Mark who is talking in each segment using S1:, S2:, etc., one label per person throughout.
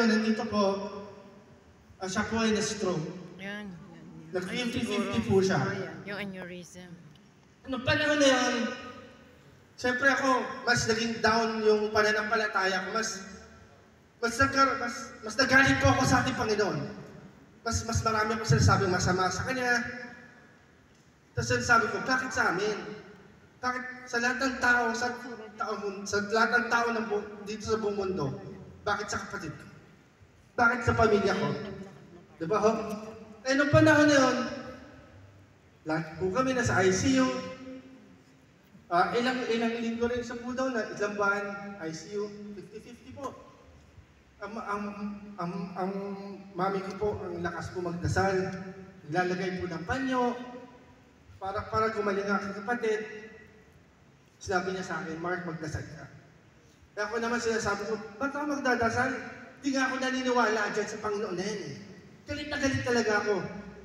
S1: ngayon, nandito po, siya po ay na-stroke.
S2: Yan.
S1: Nag-50-50 po siya.
S2: Yung aneurysm.
S1: Noong panahon na yun, siyempre ako, mas naging down yung pananampalataya ko. Mas nagalit po ako sa ating Panginoon. Mas marami ako sinasabing masama sa Kanya. Tapos sinasabi ko, bakit sa amin? Bakit sa lahat ng tao, sa lahat ng tao dito sa buong mundo, bakit sa kapatid ko? Bakit sa pamilya ko? Diba ho? Eh, noong panahon na yun, lahat po kami nasa ICU. Ilang linggo rin sa po daw na ilang buwan, ICU, 50-50 po. Ang mami ko po, ang lakas po magdasal. Nilalagay po ng panyo para gumaling ang aking kapatid. Sinabi niya sa akin, Mark, magdasal ka. Kaya ako naman sinasabi ko, ba't ako magdadasal? Hindi nga ako naniniwala dyan sa Panginoon na yan eh. Galit na galit talaga ako.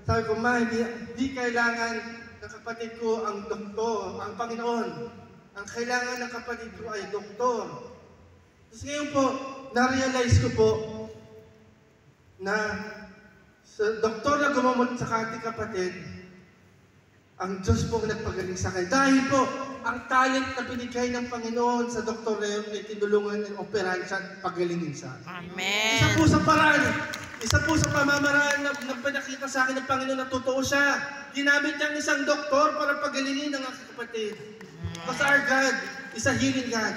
S1: Sabi ko, Ma, hindi kailangan ng kapatid ko ang doktor, ang Panginoon. Ang kailangan ng kapatid ko ay doktor. Tapos ngayon po, na-realize ko po na sa doktor na gumamot sa ating kapatid, ang Diyos po ang nagpagaling sa akin. Dahil po, ang talent na binigay ng Panginoon sa doktor na yun ay tinulungan ng operahan siya at pagalingin siya.
S2: Amen.
S1: Isa po sa paraan, isa po sa pamamaraan na pinakita sa akin ng Panginoon na totoo siya. Ginamit niya ang isang doktor para pagalingin ng aking kapatid. Because our God is a healing God.